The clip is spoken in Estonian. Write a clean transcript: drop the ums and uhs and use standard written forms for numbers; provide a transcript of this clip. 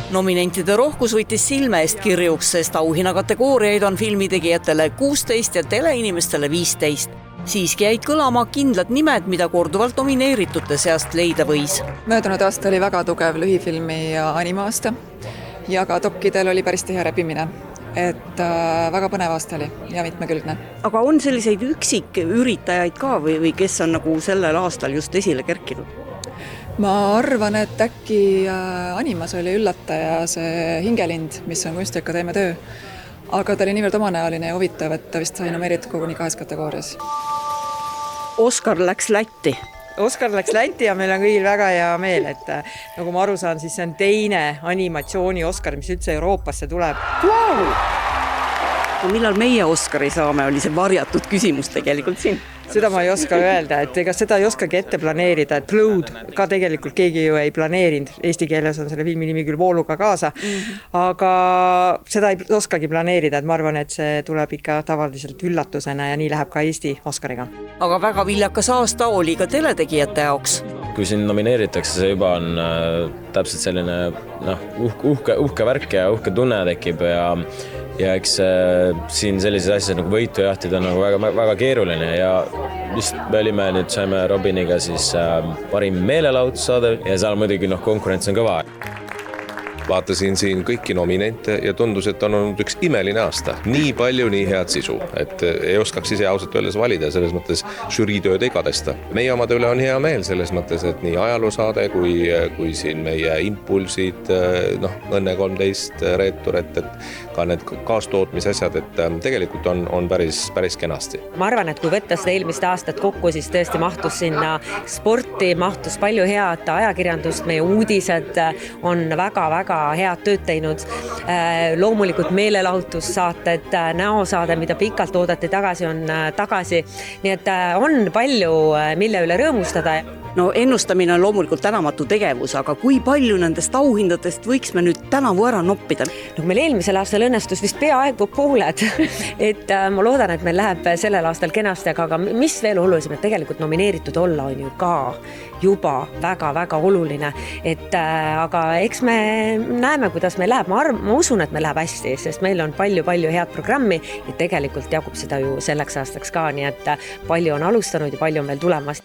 Nominentide rohkus võttis silme eest kirjuks, sest auhinnakategooriaid on filmitegijatele 16 ja teleinimestele 15. Siiski jäid kõlama kindlad nimed, mida korduvalt nomineeritute seast leida võis. Möödunud aasta oli väga tugev lühifilmi ja animaasta ja ka dokkidel oli päris tihe rebimine. Väga põnev aasta oli ja mitmekülgne. Aga on selliseid üksiküritajaid ka või kes on nagu sellel aastal just esile kerkinud? Ma arvan, et äkki animas oli üllataja see Hingelind, mis on Kunstiakadeemia töö. Aga ta oli niivõrd omanäoline ja huvitav, et ta vist sai nomeeritud koguni 2 kategoorias. Oskar läks Lätti. Oskar läks Lätti ja meil on kõigil väga hea meel, et nagu ma aru saan, siis see on teine animatsiooni Oskar, mis üldse Euroopasse tuleb. Wow! Millal meie Oskari saame, oli see varjatud küsimus tegelikult siin. Seda ma ei oska öelda, et ega seda ei oskagi ette planeerida, et Flood ka tegelikult keegi ju ei planeerinud. Eesti keeles on selle filmi nimi küll Vooluga kaasa, aga seda ei oskagi planeerida, et ma arvan, et see tuleb ikka tavaliselt üllatusena ja nii läheb ka Eesti Oskariga. Aga väga viljakas aasta oli ka teletegijate jaoks. Kui siin nomineeritakse, see juba on täpselt selline uhke värk ja uhke tunne tekib ja eks siin sellised asjad nagu võitu jahtida on nagu väga keeruline ja just nüüd saime Robiniga siis parim meelelahutussaade ja seal muidugi konkurents on kõva. Vaatasin siin kõiki nominente ja tundus, et on olnud üks imeline aasta. Nii palju, nii head sisu, et ei oskaks ise ausalt öeldes valida, selles mõttes žüriitööd ei kadesta. Meie omade üle on hea meel selles mõttes, et nii ajaloosaade kui siin meie impulsid, Õnne 13 reetur, et ka need kaastootmisasjad, et tegelikult on päris kenasti. Ma arvan, et kui võtta seda eelmist aastat kokku, siis tõesti mahtus sinna sporti, mahtus palju head ajakirjandust, meie uudised on väga head tööd teinud. Loomulikult meelelahutussaated, näosaade, mida pikalt oodati tagasi, on tagasi. Nii et on palju, mille üle rõõmustada. No ennustamine on loomulikult tänamatu tegevus, aga kui palju nendest auhindadest võiks me nüüd tänavu ära noppida? Meil eelmisel aastal õnnestus vist peaaegu pooled, et ma loodan, et meil läheb sellel aastal kenasti, aga mis veel olulisem, et tegelikult nomineeritud olla on ju ka juba väga oluline, aga eks me näeme, kuidas meil läheb. Ma usun, et meil läheb hästi, sest meil on palju head programmi ja tegelikult jagub seda ju selleks aastaks ka, nii et palju on alustanud ja palju on veel tulemas.